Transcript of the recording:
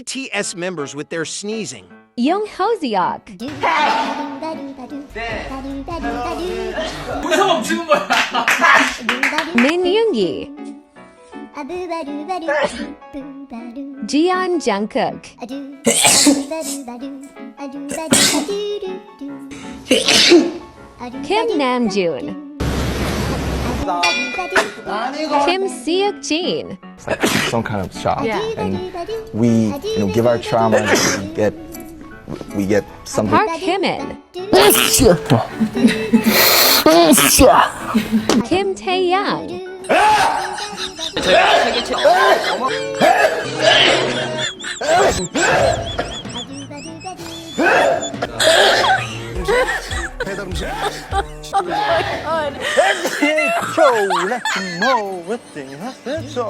BTS members with their sneezing. 𝓑𝓪𝓷𝓮. 무서움 지는 거야. 민윤기. 지안 정국. 김 남준. 김 시욱진. It's like some kind of shock. Yeah. And we, give our trauma, we get something. Park Hyemin. Kim Taeyang. 𝓑𝓪𝓷𝓮